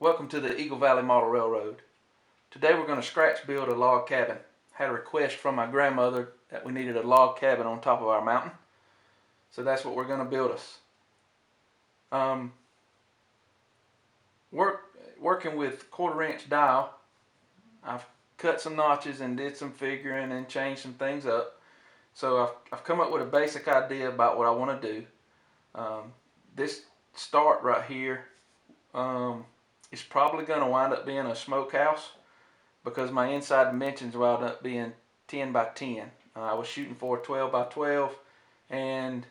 Welcome to the Eagle Valley Model Railroad. Today we're going to scratch build a log cabin. I had a request from my grandmother that we needed a log cabin on top of our mountain. So that's what we're going to build us. Working with 1/4 inch dowel, I've cut some notches and did some figuring and changed some things up. So I've come up with a basic idea about what I want to do. This start right here is probably going to wind up being a smokehouse because my inside dimensions wound up being 10 by 10. I was shooting for 12 by 12 and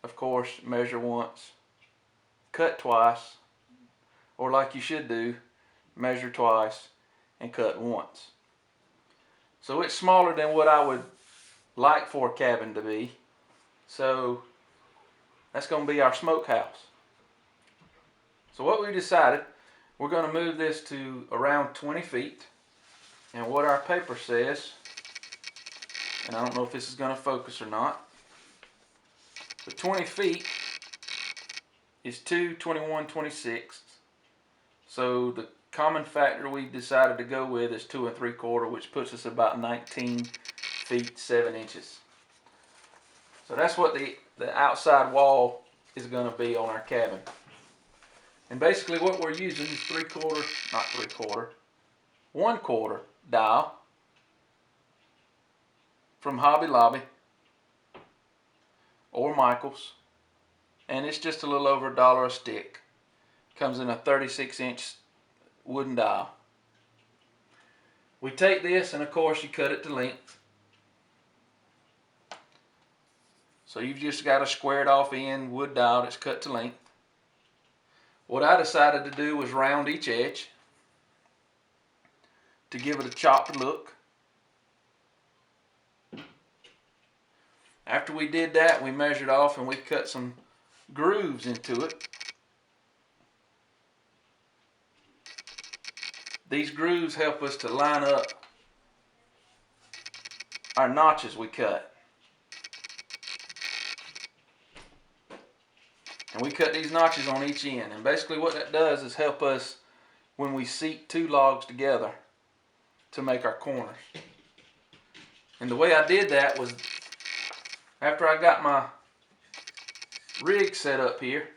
of course measure once, cut twice, or like you should do, measure twice and cut once. So it's smaller than what I would like for a cabin to be. So that's going to be our smokehouse. So what we decided, we're going to move this to around 20 feet. And what our paper says, and I don't know if this is going to focus or not, but 20 feet is 2 21/26. So the common factor we decided to go with is 2 3/4, which puts us about 19 feet 7 inches. So that's what the outside wall is going to be on our cabin. And basically what we're using is 1/4 dowel from Hobby Lobby or Michaels, and it's just a little over $1 a stick. Comes in a 36-inch wooden dowel. We take this and of course you cut it to length. So you've just got a squared off end wood dowel that's cut to length. What I decided to do was round each edge to give it a chopped look. After we did that, we measured off and we cut some grooves into it. These grooves help us to line up our notches we cut. And we cut these notches on each end. And basically what that does is help us when we seat two logs together to make our corners. And the way I did that was after I got my rig set up here,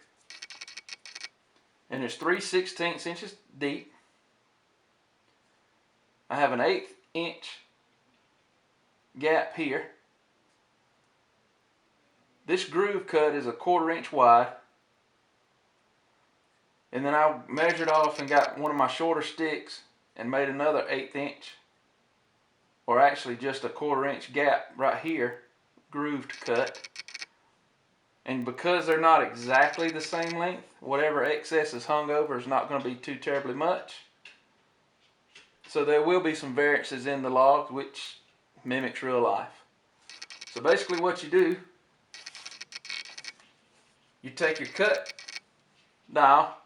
and it's 3/16 inches deep. I have an 1/8 inch gap here. This groove cut is a 1/4 inch wide. And then I measured off and got one of my shorter sticks and made another 1/8 inch, or actually just a 1/4 inch gap right here, grooved cut. And because they're not exactly the same length, whatever excess is hung over is not going to be too terribly much. So there will be some variances in the logs which mimics real life. So basically what you do, you take your cut dowel,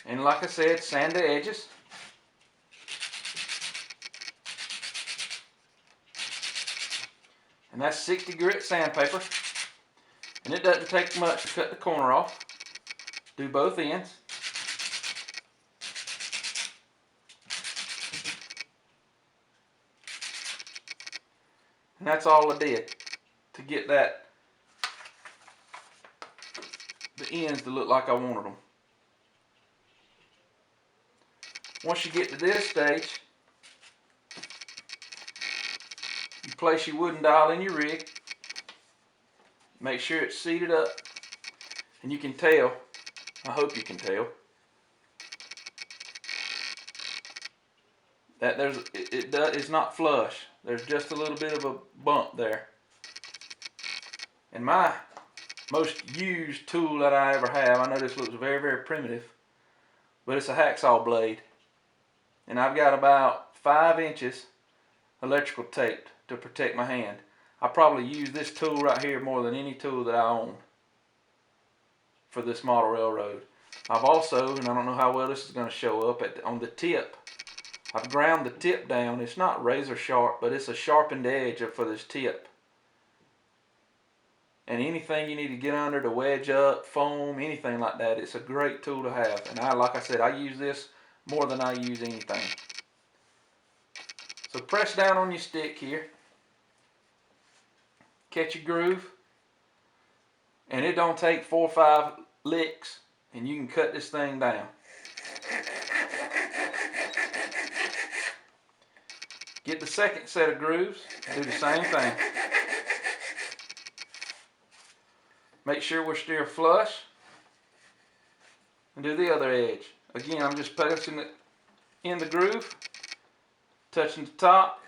and like I said, sand the edges. And that's 60 grit sandpaper. And it doesn't take much to cut the corner off. Do both ends. And that's all I did to get the ends to look like I wanted them. Once you get to this stage, you place your wooden dowel in your rig. Make sure it's seated up, and you can tell, I hope you can tell, that it's not flush. There's just a little bit of a bump there. And my most used tool that I ever have, I know this looks very, very primitive, but it's a hacksaw blade. And I've got about 5 inches electrical tape to protect my hand. I probably use this tool right here more than any tool that I own for this model railroad. I've also, and I don't know how well this is going to show up, on the tip, I've ground the tip down. It's not razor sharp, but it's a sharpened edge for this tip. and anything you need to get under to wedge up, foam, anything like that, it's a great tool to have. And like I said, I use this more than I use anything. So press down on your stick here, catch your groove, and it don't take 4 or 5 licks, and you can cut this thing down. Get the second set of grooves, do the same thing. Make sure we're still flush, and do the other edge. Again, I'm just pressing it in the groove, touching the top,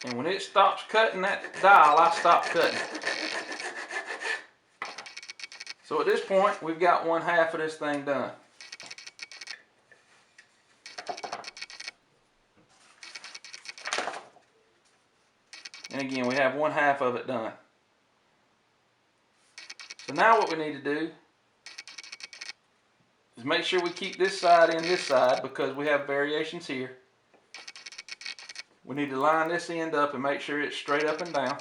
and when it stops cutting that dial, I stop cutting. So at this point, we've got 1/2 of this thing done. And again, we have 1/2 of it done. So now what we need to do is make sure we keep this side in this side, because we have variations here. We need to line this end up and make sure it's straight up and down,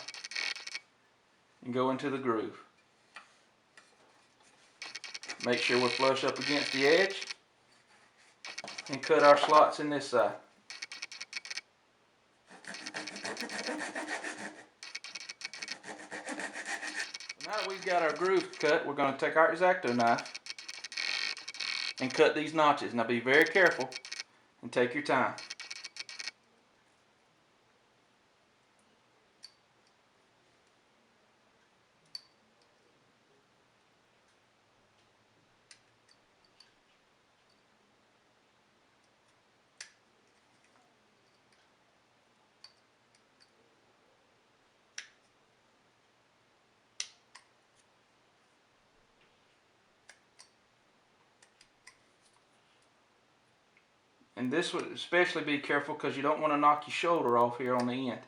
and go into the groove. Make sure we're flush up against the edge, and cut our slots in this side. Now that we've got our groove cut, we're going to take our X-Acto knife and cut these notches. Now be very careful and take your time. And this would especially be careful, because you don't want to knock your shoulder off here on the end.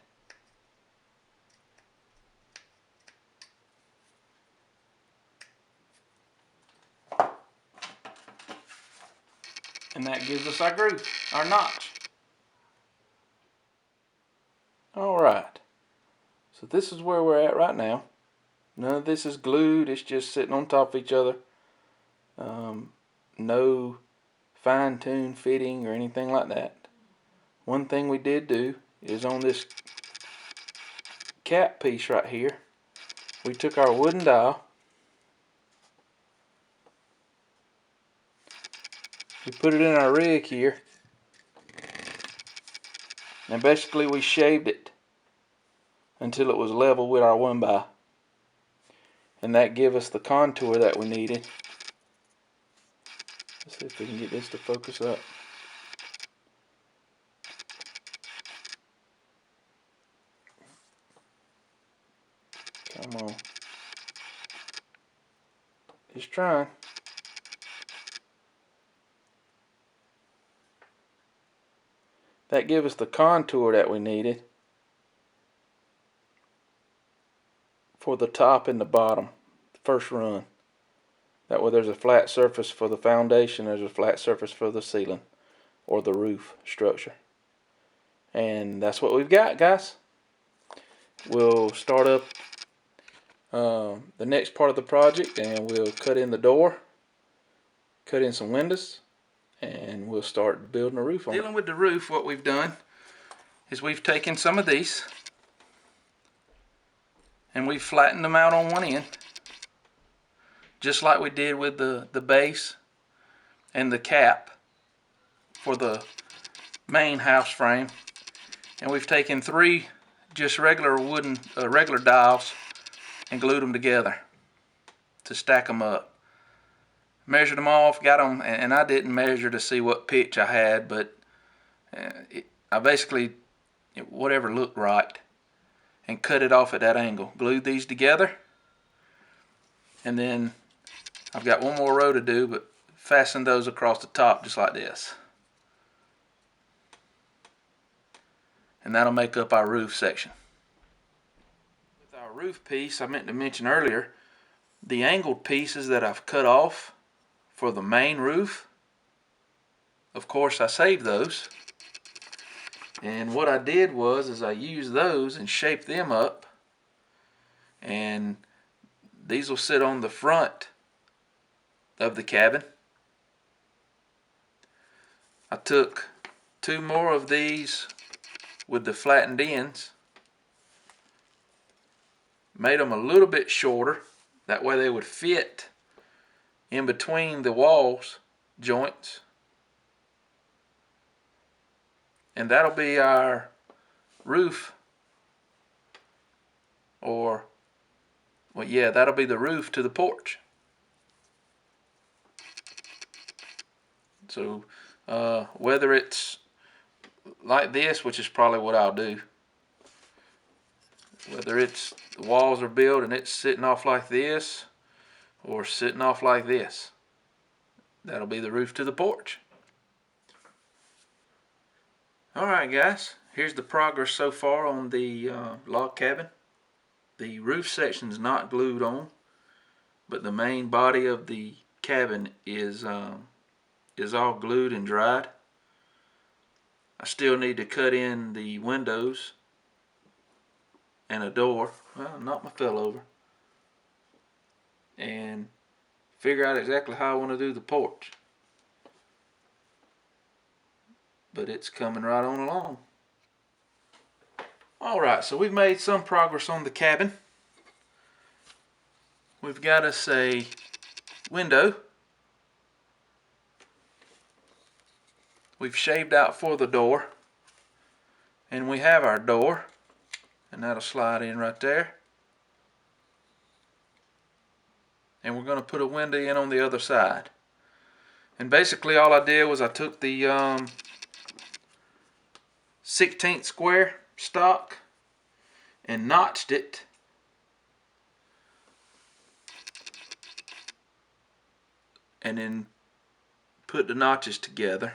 And that gives us our groove, our notch. Alright, so this is where we're at right now. None of this is glued, it's just sitting on top of each other. No fine-tune fitting or anything like that. One thing we did do is on this cap piece right here, we took our wooden dowel, we put it in our rig here, and basically we shaved it until it was level with our 1x, and that gave us the contour that we needed. Let's see if we can get this to focus up. Come on. Just trying. That gave us the contour that we needed for the top and the bottom, the first run. That way there's a flat surface for the foundation, there's a flat surface for the ceiling or the roof structure. And that's what we've got, guys. We'll start up the next part of the project, and we'll cut in the door, cut in some windows, and we'll start building a roof on it. Dealing with the roof, what we've done is we've taken some of these and we've flattened them out on one end, just like we did with the base and the cap for the main house frame. And we've taken 3 just regular wooden regular dowels and glued them together to stack them up. Measured them off, got them, and I didn't measure to see what pitch I had, but I basically, whatever looked right, and cut it off at that angle. Glued these together, and then I've got one more row to do, but fasten those across the top just like this. And that'll make up our roof section. With our roof piece, I meant to mention earlier, the angled pieces that I've cut off for the main roof, of course I saved those, And what I did was I used those and shaped them up, and these will sit on the front of the cabin. I took 2 more of these with the flattened ends, made them a little bit shorter, that way they would fit in between the walls joints, and that'll be our roof, or well, yeah, that'll be the roof to the porch. So whether it's like this, which is probably what I'll do, whether it's the walls are built and it's sitting off like this or sitting off like this, that'll be the roof to the porch. Alright guys, here's the progress so far on the log cabin. The roof section's not glued on, but the main body of the cabin is all glued and dried. I still need to cut in the windows and a door. Well, I knocked my fell over. And figure out exactly how I want to do the porch. But it's coming right on along. Alright, so we've made some progress on the cabin. We've got us a window. We've shaved out for the door. And we have our door. And that'll slide in right there. And we're going to put a window in on the other side. And basically all I did was I took the 16th square stock and notched it and then put the notches together,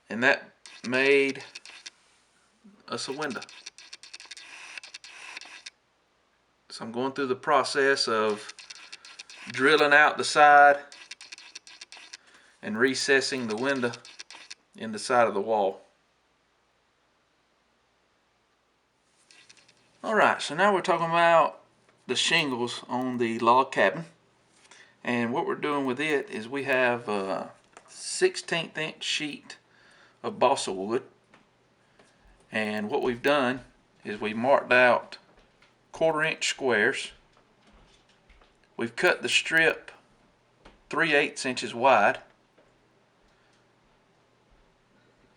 and that made us a window. So I'm going through the process of drilling out the side and recessing the window in the side of the wall. Alright, so now we're talking about the shingles on the log cabin. And what we're doing with it is we have a 16th inch sheet of balsa wood. And what we've done is we marked out 1/4 inch squares. We've cut the strip 3/8 inches wide.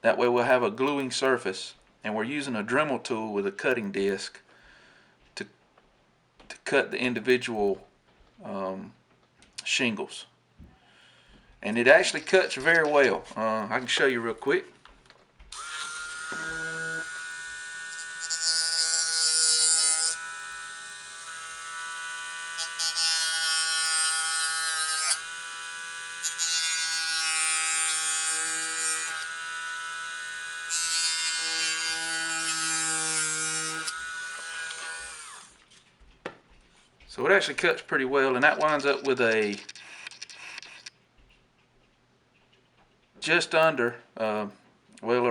That way we'll have a gluing surface, and we're using a Dremel tool with a cutting disc to cut the individual shingles. And it actually cuts very well. I can show you real quick. So it actually cuts pretty well, and that winds up with a just under, well,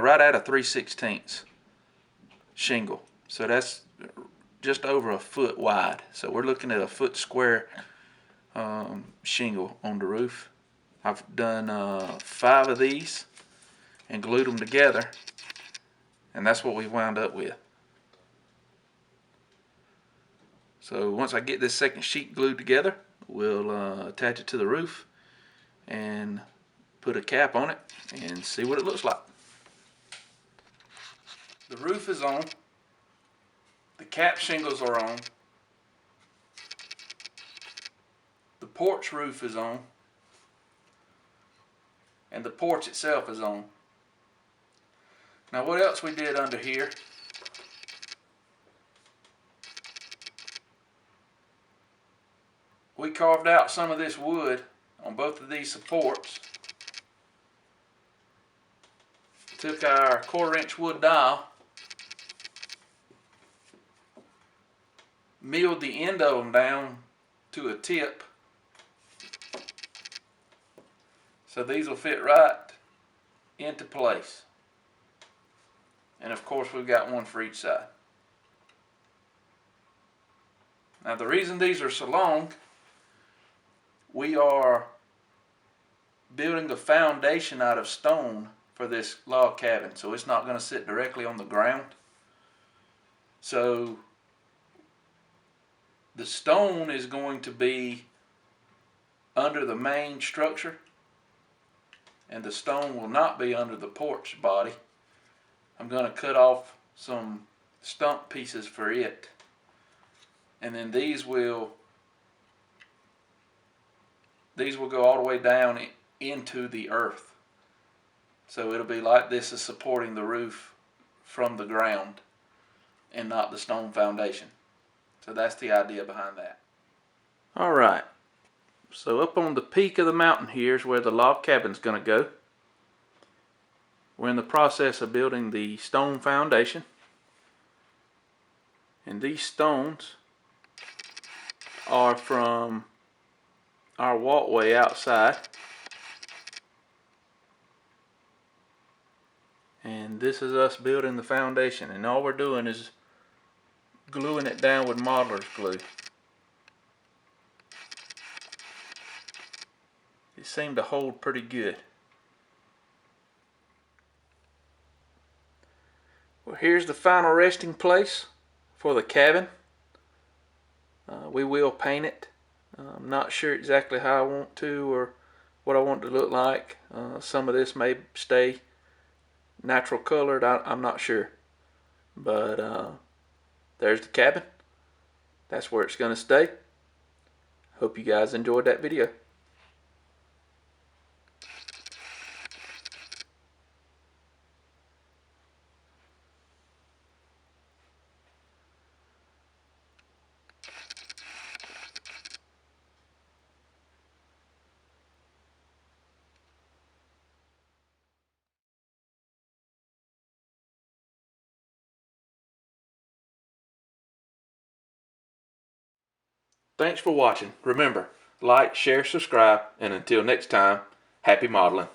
right at a 3/16 shingle. So that's just over a foot wide. So we're looking at a foot square shingle on the roof. I've done 5 of these and glued them together, and that's what we wound up with. So once I get this second sheet glued together, we'll attach it to the roof and put a cap on it and see what it looks like. The roof is on. The cap shingles are on. The porch roof is on. And the porch itself is on. Now what else we did under here? We carved out some of this wood on both of these supports. Took our 1/4 inch wood dowel, milled the end of them down to a tip, so these will fit right into place. And of course we've got one for each side. Now the reason these are so long, we are building the foundation out of stone for this log cabin, so it's not going to sit directly on the ground. So the stone is going to be under the main structure, and the stone will not be under the porch body. I'm going to cut off some stump pieces for it, and then these will go all the way down into the earth. So it'll be like this is supporting the roof from the ground and not the stone foundation. So that's the idea behind that. All right. So up on the peak of the mountain here is where the log cabin's going to go. We're in the process of building the stone foundation. And these stones are from our walkway outside. And this is us building the foundation. And all we're doing is gluing it down with modeler's glue. It seemed to hold pretty good. Well, here's the final resting place for the cabin. We will paint it. I'm not sure exactly how I want to or what I want it to look like. Some of this may stay natural colored. I'm not sure. But there's the cabin. That's where it's going to stay. Hope you guys enjoyed that video. Thanks for watching. Remember, like, share, subscribe, and until next time, happy modeling.